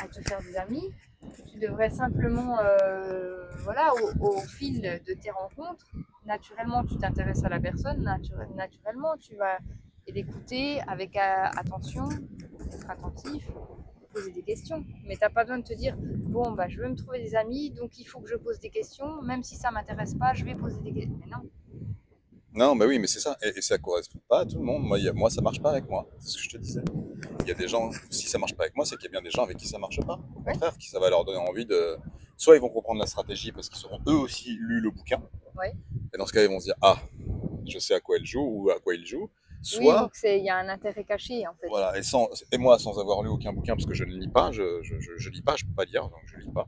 à te faire des amis. Tu devrais simplement, voilà, au fil de tes rencontres, naturellement, tu t'intéresses à la personne, naturellement, tu vas l'écouter avec attention, être attentif, poser des questions. Mais t'as pas besoin de te dire, bon, bah, je veux me trouver des amis, donc il faut que je pose des questions, même si ça m'intéresse pas, je vais poser des questions. Mais non. Non, bah oui, mais c'est ça. Et ça correspond pas à tout le monde. Moi, ça marche pas avec moi. C'est ce que je te disais. Il y a des gens, si ça marche pas avec moi, c'est qu'il y a bien des gens avec qui ça marche pas. Au Ouais, contraire, qui ça va leur donner envie de. Soit ils vont comprendre la stratégie parce qu'ils auront eux aussi lu le bouquin. ouais. Et dans ce cas, ils vont se dire, ah, je sais à quoi elle joue ou à quoi il joue. Oui, Soit, donc il y a un intérêt caché en fait. voilà, et moi, sans avoir lu aucun bouquin, parce que je ne lis pas, je lis pas, je peux pas lire, donc je lis pas.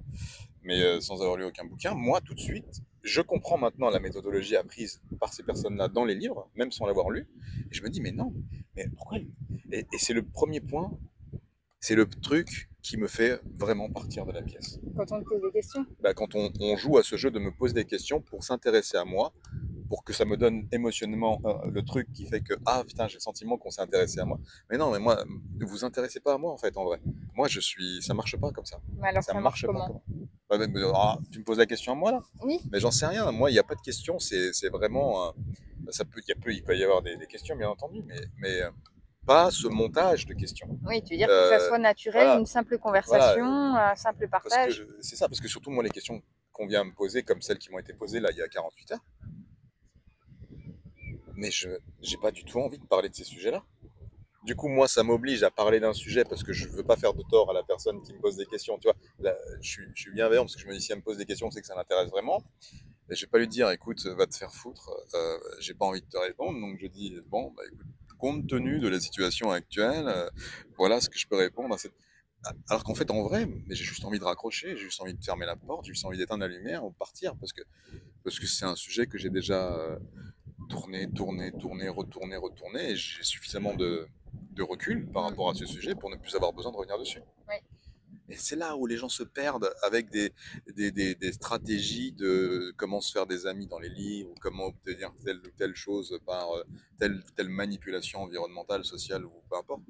Mais sans avoir lu aucun bouquin, moi, tout de suite, je comprends maintenant la méthodologie apprise par ces personnes-là dans les livres, même sans l'avoir lu. Et je me dis, mais non, mais pourquoi lui Et c'est le premier point, c'est le truc qui me fait vraiment partir de la pièce. Quand on te pose des questions. Bah, quand on joue à ce jeu de me poser des questions pour s'intéresser à moi, pour que ça me donne émotionnellement le truc qui fait que ah putain j'ai le sentiment qu'on s'est intéressé à moi. Mais non, mais moi, ne vous intéressez pas à moi en fait en vrai. Moi ça marche pas comme ça. Mais alors Ça ça marche marche pas comment? comme ça. Tu me poses la question à moi là, Oui, mais j'en sais rien. Moi il n'y a pas de question. C'est vraiment il peut y avoir des questions bien entendu, mais pas ce montage de questions. oui, tu veux dire que ça Euh, soit naturel, voilà, une simple voilà, conversation, un simple parce partage. que c'est ça, parce que surtout moi les questions qu'on vient me poser, comme celles qui m'ont été posées là il y a 48 heures, mais je j'ai pas du tout envie de parler de ces sujets-là. Du coup, moi, ça m'oblige à parler d'un sujet parce que je veux pas faire de tort à la personne qui me pose des questions. Tu vois, là, je suis bienveillant parce que je me dis si elle me pose des questions, c'est que ça l'intéresse vraiment. Et je vais pas lui dire, écoute, va te faire foutre, j'ai pas envie de te répondre. Donc je dis, bon, bah écoute, compte tenu de la situation actuelle, voilà ce que je peux répondre à cette. Alors qu'en fait, en vrai, mais j'ai juste envie de raccrocher, j'ai juste envie de fermer la porte, j'ai juste envie d'éteindre la lumière ou de partir parce que c'est un sujet que j'ai déjà tourné, retourné, et j'ai suffisamment de recul par Mm. rapport à ce sujet pour ne plus avoir besoin de revenir dessus. Oui. Et c'est là où les gens se perdent avec des stratégies de comment se faire des amis dans les livres, ou comment obtenir telle ou telle chose par telle ou telle manipulation environnementale, sociale ou peu importe.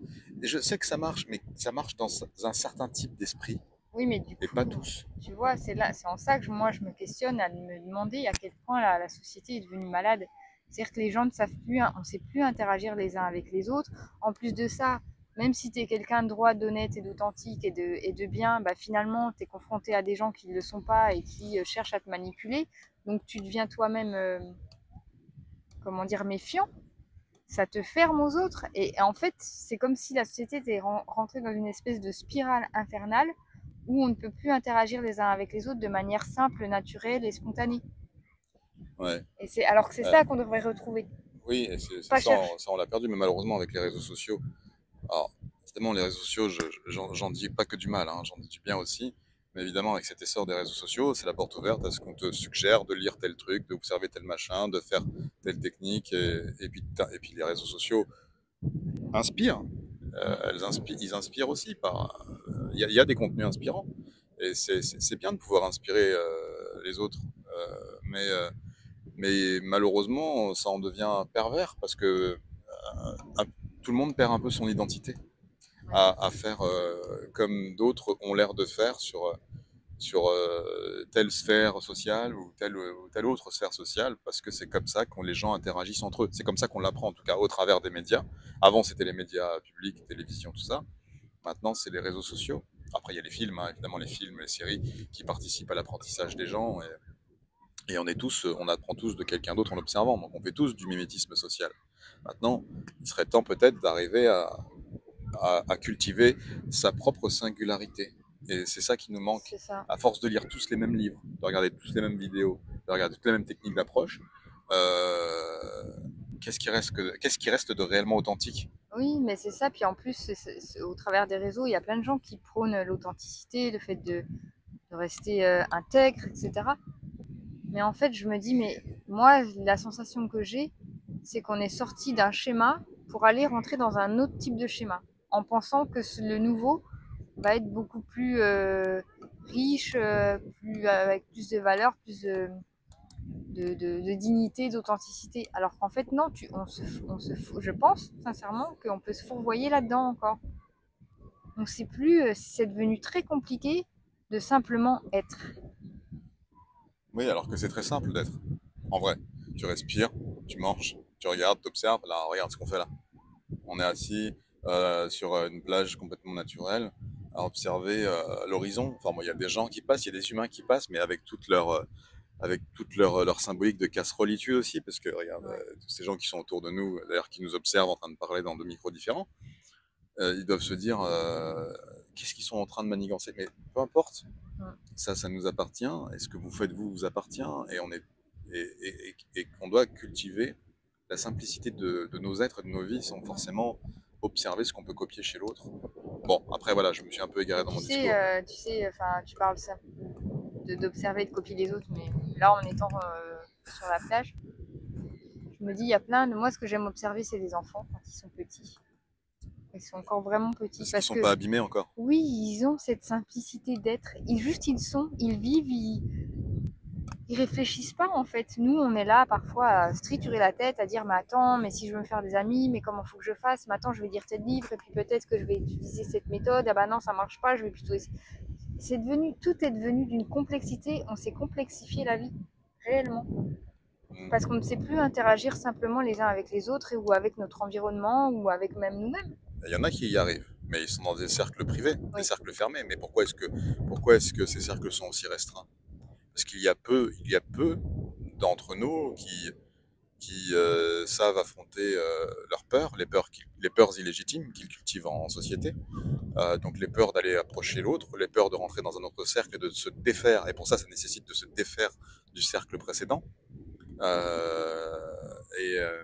Et je sais que ça marche, mais ça marche dans un certain type d'esprit, Oui, mais du et pas coup, tous. tu vois, c'est là, c'est en ça que moi je me questionne à me demander à quel point la société est devenue malade. C'est-à-dire que les gens ne savent plus, on ne sait plus interagir les uns avec les autres. En plus de ça, même si tu es quelqu'un de droit, d'honnête et d'authentique et de bien, bah finalement, tu es confronté à des gens qui ne le sont pas et qui cherchent à te manipuler. Donc tu deviens toi-même, comment dire, méfiant. Ça te ferme aux autres. Et en fait, c'est comme si la société était rentrée dans une espèce de spirale infernale où on ne peut plus interagir les uns avec les autres de manière simple, naturelle et spontanée. Ouais. Et c'est alors que c'est Ouais. ça qu'on devrait retrouver. Oui, et Pas ça, chercher. ça on l'a perdu, mais malheureusement avec les réseaux sociaux. Alors, évidemment, les réseaux sociaux, j'en dis pas que du mal, hein, j'en dis du bien aussi. Mais évidemment, avec cet essor des réseaux sociaux, c'est la porte ouverte à ce qu'on te suggère de lire tel truc, d'observer tel machin, de faire telle technique. Et puis les réseaux sociaux inspirent. Ils inspirent aussi par. Il y a des contenus inspirants. Et c'est bien de pouvoir inspirer les autres. Mais, mais malheureusement, ça en devient pervers parce que tout le monde perd un peu son identité Ouais. à faire comme d'autres ont l'air de faire sur telle sphère sociale ou telle autre sphère sociale, parce que c'est comme ça que les gens interagissent entre eux. C'est comme ça qu'on l'apprend, en tout cas, au travers des médias. Avant, c'était les médias publics, télévision, tout ça. Maintenant, c'est les réseaux sociaux. Après, il y a les films, hein, évidemment, les films, les séries qui participent à l'apprentissage des gens. Et on apprend tous de quelqu'un d'autre en observant. Donc, on fait tous du mimétisme social. Maintenant, il serait temps peut-être d'arriver à cultiver sa propre singularité. Et c'est ça qui nous manque. C'est ça. À force de lire tous les mêmes livres, de regarder tous les mêmes vidéos, de regarder toutes les mêmes techniques d'approche, euh, qu'est-ce qui reste de réellement authentique? Oui, mais c'est ça. Puis en plus, au travers des réseaux, il y a plein de gens qui prônent l'authenticité, le fait de rester intègre, etc. Mais en fait, je me dis, mais moi, la sensation que j'ai, c'est qu'on est sorti d'un schéma pour aller rentrer dans un autre type de schéma, en pensant que le nouveau va être beaucoup plus riche, avec plus de valeur, plus de dignité, d'authenticité. Alors qu'en fait, non, je pense sincèrement qu'on peut se fourvoyer là-dedans encore. on sait plus, c'est devenu très compliqué de simplement être. Oui, alors que c'est très simple d'être. En vrai, tu respires, tu manges, tu regardes, tu observes. Là, regarde ce qu'on fait là. On est assis sur une plage complètement naturelle à observer l'horizon. Enfin, il y a des gens qui passent, il y a des humains qui passent, mais avec toute leur symbolique de casserolitude aussi, parce que regarde, Ouais. tous ces gens qui sont autour de nous, d'ailleurs qui nous observent en train de parler dans deux micros différents, ils doivent se dire qu'est-ce qu'ils sont en train de manigancer. Mais peu importe, Mm. ça nous appartient, et ce que vous faites vous appartient, et on est et qu'on doit cultiver la simplicité de nos êtres et de nos vies sans forcément observer ce qu'on peut copier chez l'autre. Bon, après voilà, je me suis un peu égaré Et dans mon discours, mais enfin, tu parles ça, d'observer et de copier les autres, mais là, en étant sur la plage, je me dis, il y a plein de... Moi, ce que j'aime observer, c'est les enfants quand ils sont petits. Ils sont encore vraiment petits parce qu'ils parce sont que, pas abîmés encore. oui, ils ont cette simplicité d'être. Ils sont, ils vivent, ils réfléchissent pas en fait. Nous, on est là parfois à se triturer la tête, à dire mais attends, mais si je veux me faire des amis, mais comment faut que je fasse? Mais attends, je vais lire tel livre et puis peut-être que je vais utiliser cette méthode. Ah bah non, ça marche pas, je vais plutôt essayer. C'est devenu, tout est devenu d'une complexité. On s'est complexifié la vie réellement parce qu'on ne sait plus interagir simplement les uns avec les autres ou avec notre environnement ou avec même nous-mêmes. Il y en a qui y arrivent, mais ils sont dans des cercles privés, des Oui, cercles fermés. Mais pourquoi est-ce que ces cercles sont aussi restreints? Parce il y a peu d'entre nous qui savent affronter leurs peurs, les peurs illégitimes qu'ils cultivent en société. Donc les peurs d'aller approcher l'autre, les peurs de rentrer dans un autre cercle et de se défaire. Et pour ça, ça nécessite de se défaire du cercle précédent. Euh, et euh,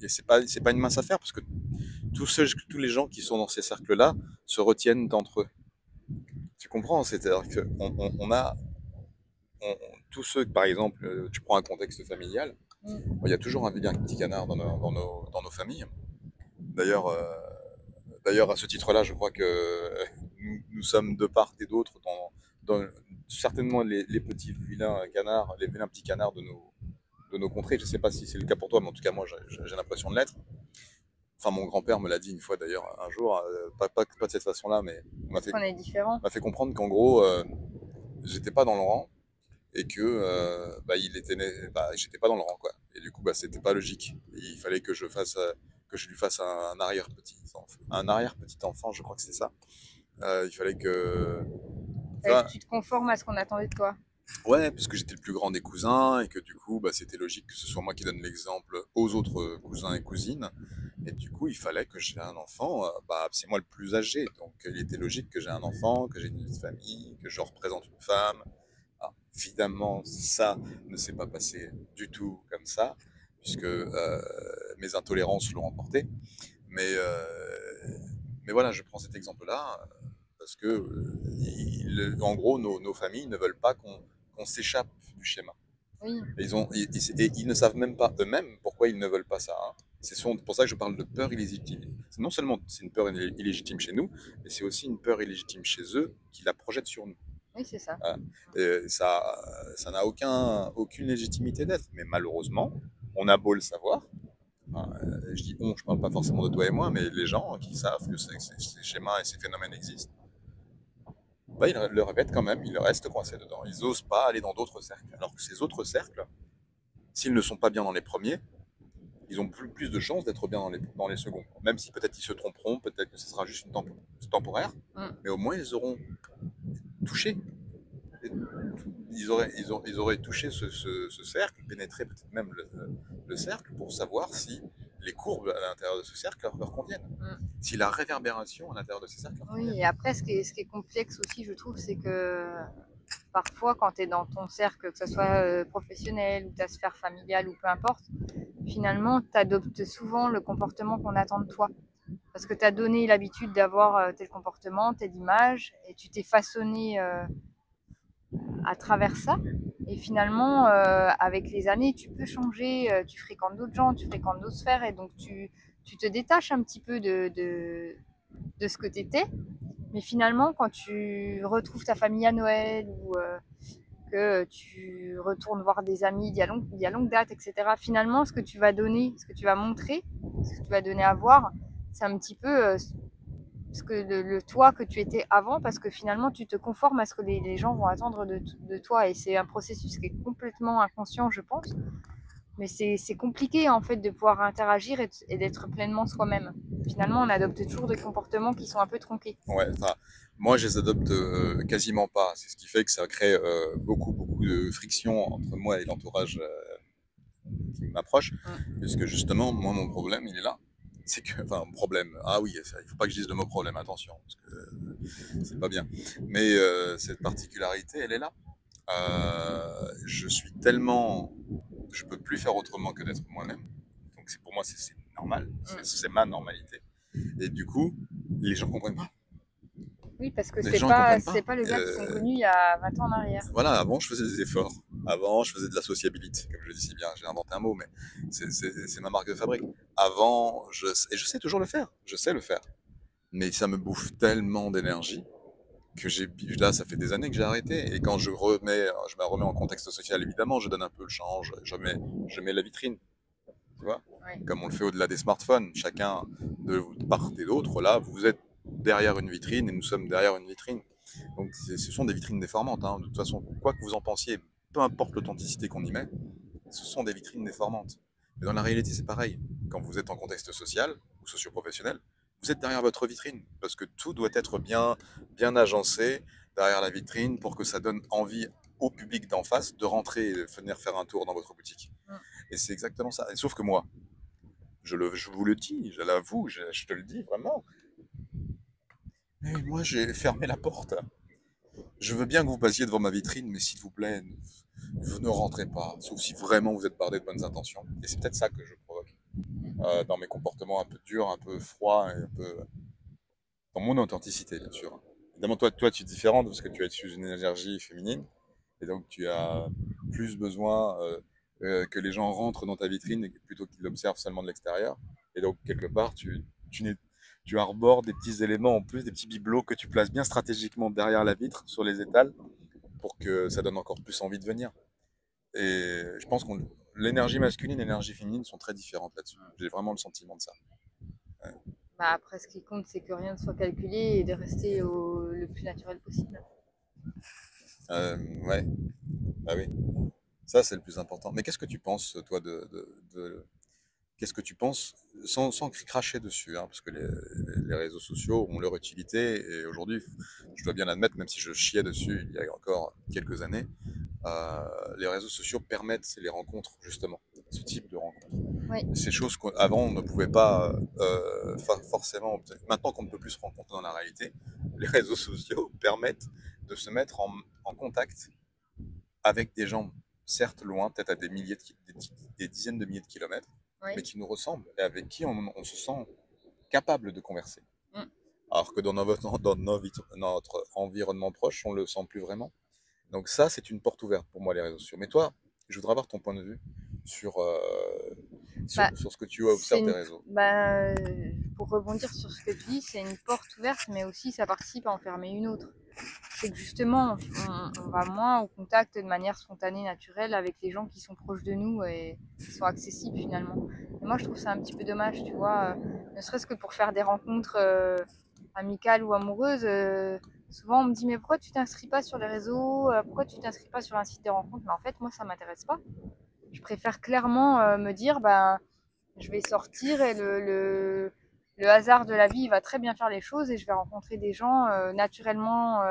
et c'est pas une mince affaire parce que tous les gens qui sont dans ces cercles-là se retiennent d'entre eux. Tu comprends? C'est-à-dire qu'on a tous ceux, par exemple, tu prends un contexte familial, il y a toujours un vilain petit canard dans nos familles. D'ailleurs, d'ailleurs, à ce titre-là, je crois que nous sommes de part et d'autre dans certainement les petits vilains canards, les vilains petits canards de nos contrées. Je ne sais pas si c'est le cas pour toi, mais en tout cas, moi, j'ai l'impression de l'être. Enfin, mon grand-père me l'a dit une fois d'ailleurs, un jour, pas de cette façon-là, mais parce qu'on est différents. m'a fait comprendre qu'en gros, j'étais pas dans le rang et que j'étais pas dans le rang, quoi. Et du coup, c'était pas logique. Et il fallait que je lui fasse un arrière petit enfant, je crois que c'est ça. Il fallait que, tu Fallait que vois, tu te conformes à ce qu'on attendait de toi. ouais, parce que j'étais le plus grand des cousins et que du coup, c'était logique que ce soit moi qui donne l'exemple aux autres cousins et cousines. Et du coup, il fallait que j'ai un enfant. C'est moi le plus âgé, donc il était logique que j'ai un enfant, que j'ai une vie de famille, que je représente une femme. Alors, évidemment, ça ne s'est pas passé du tout comme ça, puisque mes intolérances l'ont emporté. Mais, mais voilà, je prends cet exemple-là parce que, en gros, nos familles ne veulent pas qu'on s'échappe du schéma. Oui, Et ils ne savent même pas eux-mêmes pourquoi ils ne veulent pas ça, hein. C'est pour ça que je parle de peur illégitime. Non seulement c'est une peur illégitime chez nous, mais c'est aussi une peur illégitime chez eux qui la projettent sur nous. oui, c'est ça. Voilà. Et ça n'a aucune légitimité d'être. Mais malheureusement, on a beau le savoir, hein, je dis on, je parle pas forcément de toi et moi, mais les gens qui savent que ces schémas et ces phénomènes existent, ils le répètent quand même, ils restent coincés dedans. Ils n'osent pas aller dans d'autres cercles. Alors que ces autres cercles, s'ils ne sont pas bien dans les premiers, ils ont plus de chances d'être bien dans les seconds. Même si peut-être ils se tromperont, peut-être que ce sera juste temporaire, mais au moins ils auront touché. Ils auraient touché ce cercle, pénétré peut-être même le cercle pour savoir si les courbes à l'intérieur de ce cercle leur conviennent. Si la réverbération à l'intérieur de ces cercles leur Oui, convienne. et après, ce qui est complexe aussi, je trouve, c'est que parfois, quand tu es dans ton cercle, que ce soit professionnel ou ta sphère familiale ou peu importe, finalement, tu adoptes souvent le comportement qu'on attend de toi. Parce que tu as donné l'habitude d'avoir tel comportement, telle image, et tu t'es façonné à travers ça. Et finalement, avec les années, tu peux changer, tu fréquentes d'autres gens, tu fréquentes d'autres sphères, et donc tu te détaches un petit peu de ce que tu étais. Mais finalement, quand tu retrouves ta famille à Noël ou que tu retournes voir des amis il y a longue date, etc., finalement, ce que tu vas donner, ce que tu vas montrer, ce que tu vas donner à voir, c'est un petit peu ce que le toi que tu étais avant, parce que finalement tu te conformes à ce que les gens vont attendre de toi, et c'est un processus qui est complètement inconscient, je pense, mais c'est compliqué en fait de pouvoir interagir et d'être pleinement soi-même. Finalement, on adopte toujours des comportements qui sont un peu tronqués. Ouais, enfin, moi, je les adopte quasiment pas. C'est ce qui fait que ça crée beaucoup, beaucoup de friction entre moi et l'entourage qui m'approche. Puisque justement, moi, mon problème, il est là. C'est que, enfin, problème. Ah oui, ça, il faut pas que je dise le mot problème, attention, parce que c'est pas bien. Mais cette particularité, elle est là. Je suis tellement, je peux plus faire autrement que d'être moi-même. Donc c'est pour moi, c'est normal. C'est ma normalité. Et du coup, les gens comprennent pas. Oui, parce que Les gens comprennent c'est pas. pas le gars qui sont connus il y a 20 ans en arrière. Voilà, avant je faisais des efforts. Avant je faisais de la sociabilité, comme je le dis si bien. J'ai inventé un mot, mais c'est ma marque de fabrique. Avant, et je sais toujours le faire. Je sais le faire. Mais ça me bouffe tellement d'énergie que là, ça fait des années que j'ai arrêté. Et quand je me remets en contexte social, évidemment, je donne un peu le change. Je mets la vitrine, tu vois. Ouais. Comme on le fait au-delà des smartphones. Chacun de part et d'autre, là, vous êtes derrière une vitrine et nous sommes derrière une vitrine. Donc ce sont des vitrines déformantes. Hein. De toute façon, quoi que vous en pensiez, peu importe l'authenticité qu'on y met, ce sont des vitrines déformantes. Mais dans la réalité, c'est pareil. Quand vous êtes en contexte social ou socio-professionnel, vous êtes derrière votre vitrine parce que tout doit être bien, bien agencé derrière la vitrine pour que ça donne envie au public d'en face de rentrer et venir faire un tour dans votre boutique. Et c'est exactement ça. Et sauf que moi, je vous le dis, je l'avoue, je te le dis vraiment. Mais moi, j'ai fermé la porte. Je veux bien que vous passiez devant ma vitrine, mais s'il vous plaît, vous ne rentrez pas, sauf si vraiment vous êtes bardé de bonnes intentions. Et c'est peut-être ça que je provoque dans mes comportements un peu durs, un peu froids, et un peu dans mon authenticité, bien sûr. Évidemment, toi, tu es différente parce que tu es sous une énergie féminine, et donc tu as plus besoin que les gens rentrent dans ta vitrine plutôt qu'ils l'observent seulement de l'extérieur. Et donc, quelque part, tu, tu arbores des petits éléments en plus, des petits bibelots que tu places bien stratégiquement derrière la vitre, sur les étals, pour que ça donne encore plus envie de venir. Et je pense que l'énergie masculine et l'énergie féminine sont très différentes là-dessus. J'ai vraiment le sentiment de ça. Ouais. Bah après, ce qui compte, c'est que rien ne soit calculé et de rester le plus naturel possible. Ouais, bah oui. Ça, c'est le plus important. Mais qu'est-ce que tu penses, toi, qu'est-ce que tu penses, sans cracher dessus, hein, parce que les réseaux sociaux ont leur utilité, et aujourd'hui, je dois bien l'admettre, même si je chiais dessus il y a encore quelques années, les réseaux sociaux permettent les rencontres, justement, ce type de rencontres. Oui. Ces choses qu'avant on ne pouvait pas forcément obtenir. Maintenant qu'on ne peut plus se rencontrer dans la réalité, les réseaux sociaux permettent de se mettre en contact avec des gens, certes loin, peut-être à des dizaines de milliers de kilomètres, Oui. mais qui nous ressemblent et avec qui on se sent capable de converser. Mm. Alors que dans notre environnement proche, on ne le sent plus vraiment. Donc ça, c'est une porte ouverte pour moi, les réseaux sociaux. Mais toi, je voudrais avoir ton point de vue sur, Bah, sur ce que tu observes des réseaux. pour rebondir sur ce que tu dis, c'est une porte ouverte, mais aussi ça participe à en fermer une autre. C'est que justement, on va moins au contact de manière spontanée, naturelle, avec les gens qui sont proches de nous et qui sont accessibles finalement. Et moi, je trouve ça un petit peu dommage, tu vois, ne serait-ce que pour faire des rencontres amicales ou amoureuses. Souvent, on me dit, mais pourquoi tu t'inscris pas sur les réseaux, pourquoi tu t'inscris pas sur un site de rencontre? Mais en fait, moi, ça m'intéresse pas. Je préfère clairement me dire, ben, je vais sortir et le hasard de la vie va très bien faire les choses et je vais rencontrer des gens naturellement.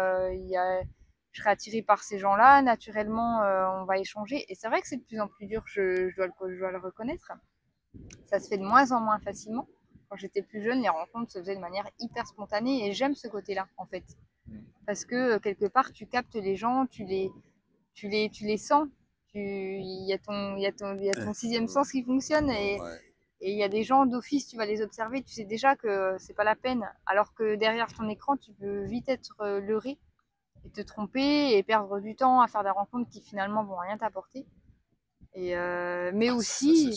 Je serai attirée par ces gens-là, naturellement, on va échanger. Et c'est vrai que c'est de plus en plus dur, je dois le reconnaître. Ça se fait de moins en moins facilement. Quand j'étais plus jeune, les rencontres se faisaient de manière hyper spontanée et j'aime ce côté-là, en fait. Parce que quelque part, tu captes les gens, tu les sens. Il y a ton sixième sens qui fonctionne Ouais. et il y a des gens d'office, tu vas les observer, tu sais déjà que c'est pas la peine. Alors que derrière ton écran, tu peux vite être leurré et te tromper et perdre du temps à faire des rencontres qui finalement vont rien t'apporter. Mais aussi,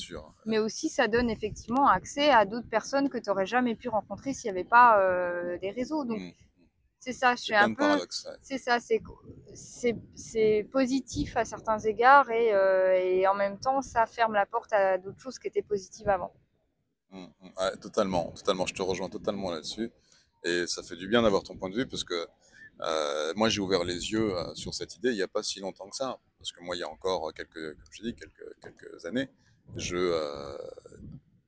ça donne effectivement accès à d'autres personnes que tu n'aurais jamais pu rencontrer s'il n'y avait pas des réseaux. Donc, c'est ça, je suis un peu. Ouais. C'est ça, c'est positif à certains égards et en même temps, ça ferme la porte à d'autres choses qui étaient positives avant. Ouais, totalement, totalement. Je te rejoins totalement là-dessus. Et ça fait du bien d'avoir ton point de vue parce que moi, j'ai ouvert les yeux sur cette idée il n'y a pas si longtemps que ça. Parce que moi, il y a encore comme je dis, quelques années, je, euh,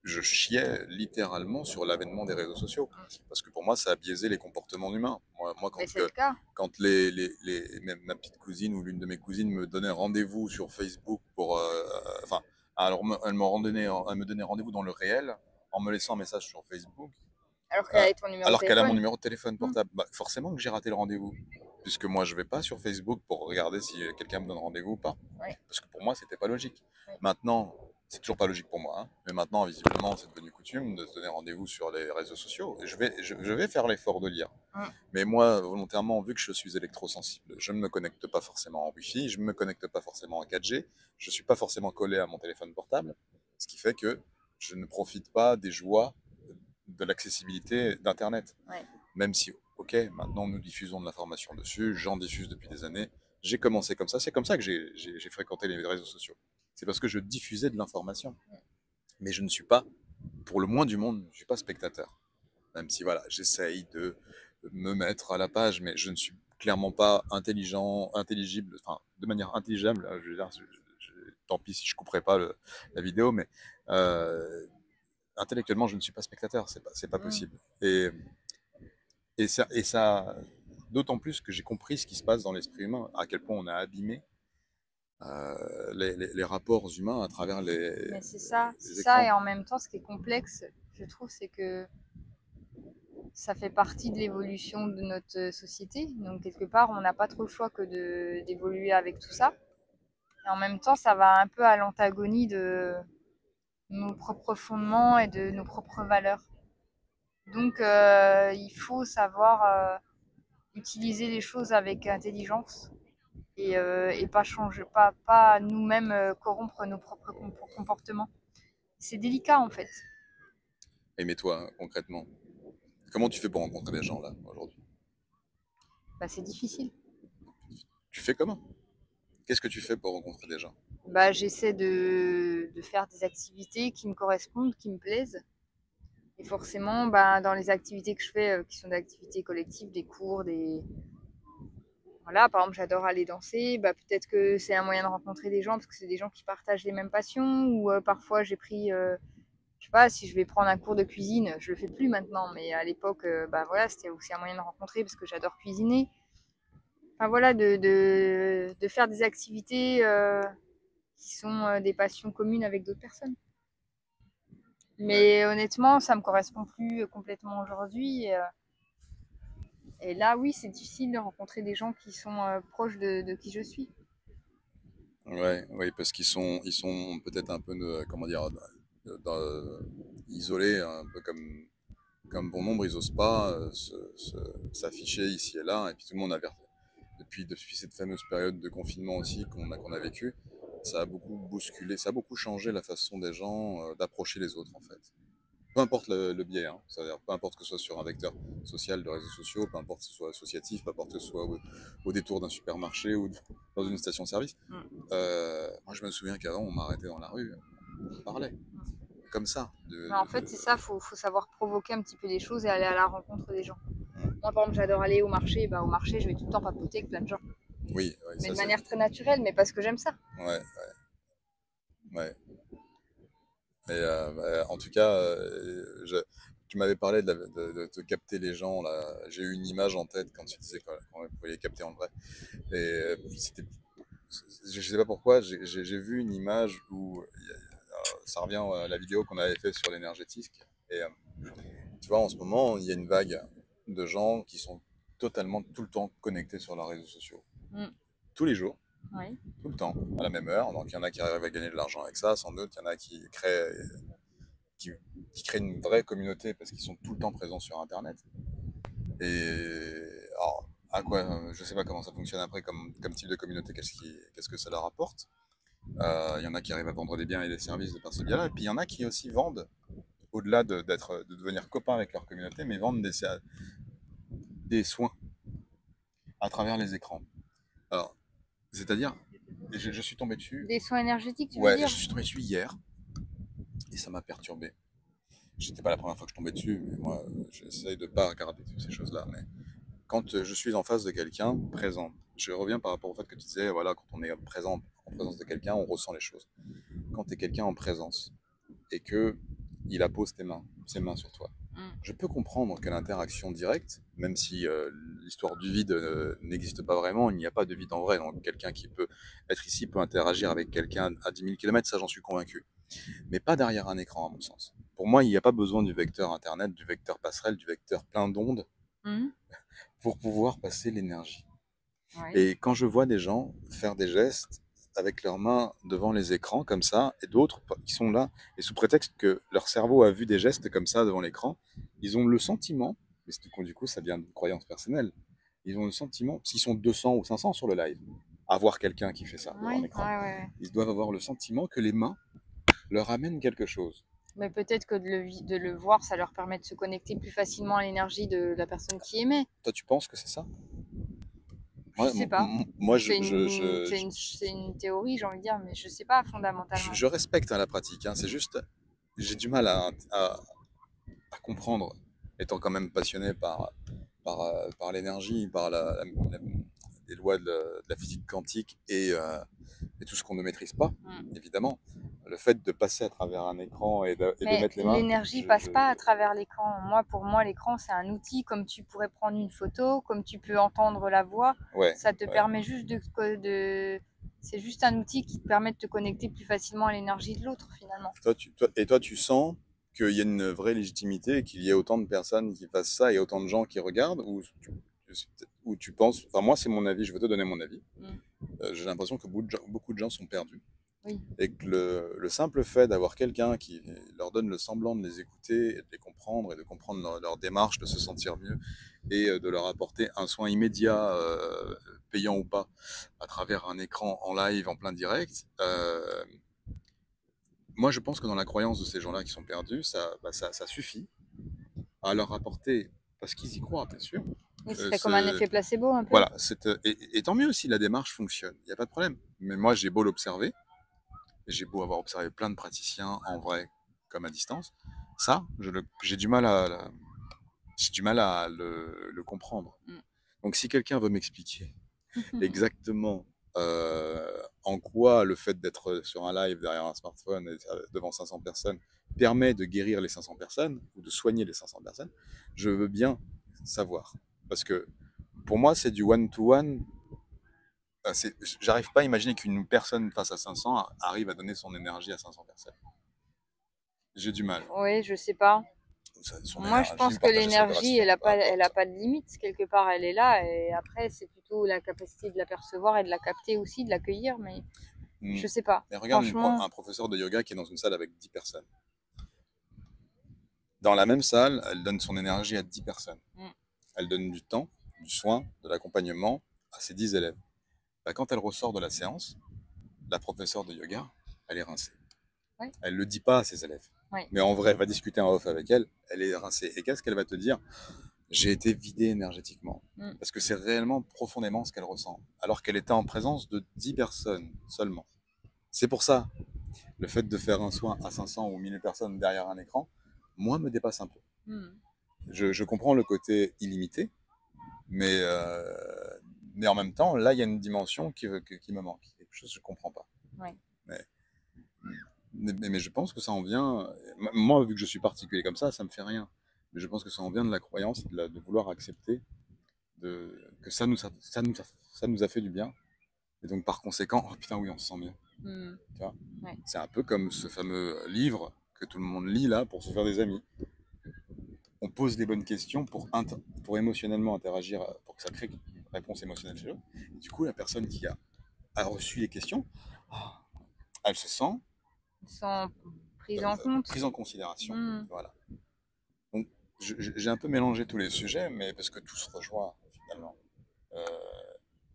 je chiais littéralement sur l'avènement des réseaux sociaux. Parce que pour moi, ça a biaisé les comportements humains. Moi Mais c'est le cas. quand même ma petite cousine ou l'une de mes cousines me donnait rendez-vous sur Facebook enfin, alors elle me donnait rendez-vous dans le réel en me laissant un message sur Facebook, Alors qu'elle euh, avait ton numéro de alors qu'elle a mon téléphone. numéro de téléphone Mm. portable. Bah, forcément que j'ai raté le rendez-vous. Puisque moi, je vais pas sur Facebook pour regarder si quelqu'un me donne rendez-vous ou pas. Oui, Parce que pour moi, c'était pas logique. oui. Maintenant, c'est toujours pas logique pour moi, hein, mais maintenant, visiblement, c'est devenu coutume de se donner rendez-vous sur les réseaux sociaux. Et je vais faire l'effort de lire. Mm. Mais moi, volontairement, vu que je suis électrosensible, je ne me connecte pas forcément en Wi-Fi, je ne me connecte pas forcément en 4G, je ne suis pas forcément collé à mon téléphone portable, ce qui fait que je ne profite pas des joies de l'accessibilité d'Internet. Ouais. Même si, ok, maintenant nous diffusons de l'information dessus, j'en diffuse depuis des années, j'ai commencé comme ça, c'est comme ça que j'ai fréquenté les réseaux sociaux. C'est parce que je diffusais de l'information. Mais je ne suis pas, pour le moins du monde, je ne suis pas spectateur. Même si, voilà, j'essaye de me mettre à la page, mais je ne suis clairement pas intelligible, enfin, de manière intelligible, je veux dire, tant pis si je couperai pas la vidéo, mais euh, intellectuellement, je ne suis pas spectateur, c'est pas Mm. possible. Et ça d'autant plus que j'ai compris ce qui se passe dans l'esprit humain, à quel point on a abîmé les rapports humains à travers Mais c'est ça, les et écrans. en même temps, ce qui est complexe, je trouve, c'est que ça fait partie de l'évolution de notre société. Donc, quelque part, on n'a pas trop le choix que d'évoluer avec tout ça. Et en même temps, ça va un peu à l'antagonie de nos propres fondements et de nos propres valeurs. Donc, il faut savoir utiliser les choses avec intelligence et pas changer, pas nous-mêmes corrompre nos propres comportements. C'est délicat en fait. Mais toi, concrètement, comment tu fais pour rencontrer des gens là aujourd'hui? Bah, c'est difficile. Tu fais comment? Qu'est-ce que tu fais pour rencontrer des gens? Bah, j'essaie de faire des activités qui me correspondent, qui me plaisent. Et forcément, bah, dans les activités que je fais, qui sont des activités collectives, des cours, Voilà, par exemple, j'adore aller danser. Bah, peut-être que c'est un moyen de rencontrer des gens parce que c'est des gens qui partagent les mêmes passions. Ou parfois, j'ai pris, je sais pas, si je vais prendre un cours de cuisine, je le fais plus maintenant, mais à l'époque, bah voilà, c'était aussi un moyen de rencontrer parce que j'adore cuisiner. Enfin voilà, de faire des activités qui sont des passions communes avec d'autres personnes. Ouais. Mais honnêtement, ça me correspond plus complètement aujourd'hui. Et là, oui, c'est difficile de rencontrer des gens qui sont proches de qui je suis. Ouais, oui, parce ils sont peut-être un peu, comment dire, isolés, un peu comme bon nombre, ils osent pas s'afficher ici et là, et puis tout le monde a depuis cette fameuse période de confinement aussi qu'on a vécu, ça a beaucoup bousculé, ça a beaucoup changé la façon des gens d'approcher les autres en fait. Peu importe le biais, hein, c'est-à-dire peu importe que ce soit sur un vecteur social de réseaux sociaux, peu importe que ce soit associatif, peu importe que ce soit au détour d'un supermarché ou dans une station-service. Mm. Moi, je me souviens qu'avant, on m'arrêtait dans la rue, on parlait comme ça. Mais en fait, c'est ça, faut savoir provoquer un petit peu les choses et aller à la rencontre des gens. Moi, par exemple, j'adore aller au marché. Bah, au marché, je vais tout le temps papoter avec plein de gens. Oui, oui, Mais ça de c'est. manière très naturelle, mais parce que j'aime ça. Ouais, ouais. Et en tout cas, tu m'avais parlé de capter les gens là. J'ai eu une image en tête quand tu disais qu'on pouvait les capter en vrai. Et c'était, je sais pas pourquoi, j'ai vu une image où ça revient à la vidéo qu'on avait fait sur l'énergétique. Et tu vois, en ce moment, il y a une vague de gens qui sont totalement tout le temps connectés sur leurs réseaux sociaux. Mm. Tous les jours, Oui. tout le temps, à la même heure. Donc il y en a qui arrivent à gagner de l'argent avec ça, sans doute. Il y en a qui, qui créent une vraie communauté parce qu'ils sont tout le temps présents sur Internet. Et alors, à quoi, je sais pas comment ça fonctionne après comme type de communauté, qu'est-ce que ça leur apporte. Il y en a qui arrivent à vendre des biens et des services de par ce biais-là. Et puis il y en a qui aussi vendent, au-delà de devenir copains avec leur communauté, mais vendent des soins à travers les écrans. Alors, c'est-à-dire, je suis tombé dessus. Des soins énergétiques, tu veux Ouais, dire? je suis tombé dessus hier et ça m'a perturbé. j'étais pas la première fois que je tombais dessus, mais moi, j'essaye de pas regarder toutes ces choses-là. Mais quand je suis en face de quelqu'un, présent, je reviens par rapport au fait que tu disais, voilà, quand on est présent, en présence de quelqu'un, on ressent les choses. Quand tu es quelqu'un en présence et que il appose ses mains sur toi, Mm. je peux comprendre que l'interaction directe, même si l'histoire du vide n'existe pas vraiment, il n'y a pas de vide en vrai. Donc quelqu'un qui peut être ici peut interagir avec quelqu'un à 10 000 km, ça j'en suis convaincu. Mais pas derrière un écran, à mon sens. Pour moi, il n'y a pas besoin du vecteur Internet, du vecteur passerelle, du vecteur plein d'ondes Mm. pour pouvoir passer l'énergie. Oui. Et quand je vois des gens faire des gestes avec leurs mains devant les écrans comme ça, et d'autres qui sont là, et sous prétexte que leur cerveau a vu des gestes comme ça devant l'écran, ils ont le sentiment, et du coup ça vient d'une croyance personnelle, ils ont le sentiment, s'ils sont 200 ou 500 sur le live, à voir quelqu'un qui fait ça devant Oui, l'écran, ouais, ouais. ils doivent avoir le sentiment que les mains leur amènent quelque chose. Mais peut-être que de le voir, ça leur permet de se connecter plus facilement à l'énergie de la personne qui émet. Toi, tu penses que c'est ça? Je Ouais, sais pas. moi, C'est une théorie, j'ai envie de dire, mais je sais pas fondamentalement. je respecte hein, la pratique. Hein, c'est juste, j'ai du mal à comprendre, étant quand même passionné par l'énergie, par les lois de la physique quantique et tout ce qu'on ne maîtrise pas, Mm. évidemment. Le fait de passer à travers un écran et de Mais mettre les mains, l'énergie passe pas à travers l'écran. Moi, pour moi, l'écran, c'est un outil, comme tu pourrais prendre une photo, comme tu peux entendre la voix. ouais, Ça te ouais. permet juste C'est juste un outil qui te permet de te connecter plus facilement à l'énergie de l'autre, finalement. Toi, tu sens qu'il y a une vraie légitimité et qu'il y ait autant de personnes qui fassent ça et autant de gens qui regardent, ou tu penses, enfin moi c'est mon avis, je veux te donner mon avis. Mm. J'ai l'impression que beaucoup de gens sont perdus. Oui. Et que le simple fait d'avoir quelqu'un qui leur donne le semblant de les écouter et de les comprendre et de comprendre leur démarche, de se sentir mieux et de leur apporter un soin immédiat, payant ou pas, à travers un écran en live, en plein direct, moi je pense que dans la croyance de ces gens-là qui sont perdus, ça suffit à leur apporter, parce qu'ils y croient bien sûr, Oui, ça euh, fait comme un ce, effet placebo, un peu. voilà, et tant mieux si la démarche fonctionne, il n'y a pas de problème. Mais moi j'ai beau l'observer, j'ai beau avoir observé plein de praticiens en vrai comme à distance, ça, j'ai du mal à le comprendre. Mm. Donc si quelqu'un veut m'expliquer exactement en quoi le fait d'être sur un live derrière un smartphone et devant 500 personnes permet de guérir les 500 personnes ou de soigner les 500 personnes, je veux bien savoir. Parce que pour moi, c'est du one-to-one. J'arrive pas à imaginer qu'une personne face à 500 arrive à donner son énergie à 500 personnes. J'ai du mal. Oui, je sais pas. Son Moi, je énergie pense ou que partager sa l'énergie, vibration, peu elle a importe. pas de limite. Quelque part, elle est là. Et après, c'est plutôt la capacité de la percevoir et de la capter aussi, de l'accueillir. Mais Hmm. je sais pas. Mais regarde Franchement, un professeur de yoga qui est dans une salle avec 10 personnes. Dans la même salle, elle donne son énergie à 10 personnes. mm, Elle donne du temps, du soin, de l'accompagnement à ses 10 élèves. Bah, quand elle ressort de la séance, la professeure de yoga, elle est rincée. ouais, Elle ne le dit pas à ses élèves. ouais. Mais en vrai, va discuter en off avec elle, elle est rincée. Et qu'est-ce qu'elle va te dire? J'ai été vidée énergétiquement. Mm. Parce que c'est réellement profondément ce qu'elle ressent. Alors qu'elle était en présence de 10 personnes seulement. C'est pour ça, le fait de faire un soin à 500 ou 1000 personnes derrière un écran, moi, me dépasse un peu. Mm. Je comprends le côté illimité, mais, mais en même temps, là, il y a une dimension qui me manque. Quelque chose que je ne comprends pas. Ouais. Mais, mais je pense que ça en vient. Moi, vu que je suis particulier comme ça me fait rien. Mais je pense que ça en vient de la croyance, de vouloir accepter que ça nous a fait du bien. Et donc, par conséquent, oh putain, oui, on se sent mieux. Mm. Tu vois, Ouais. c'est un peu comme ce fameux livre que tout le monde lit là pour se faire des amis. On pose les bonnes questions pour émotionnellement interagir, pour que ça crée une réponse émotionnelle chez eux. Et du coup, la personne qui a reçu les questions, oh, elle se sent Sans prise en compte. prise en considération. Mm. Voilà. Donc, j'ai un peu mélangé tous les sujets, mais parce que tout se rejoint finalement. Euh,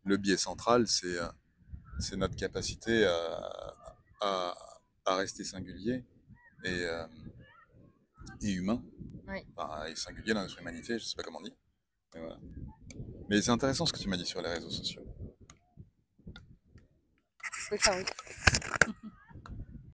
le biais central, c'est notre capacité à, à rester singulier et, euh, et humain. Oui. Enfin, et singulier dans notre humanité, je sais pas comment on dit. Mais, voilà. Mais c'est intéressant ce que tu m'as dit sur les réseaux sociaux. Oui, ça oui.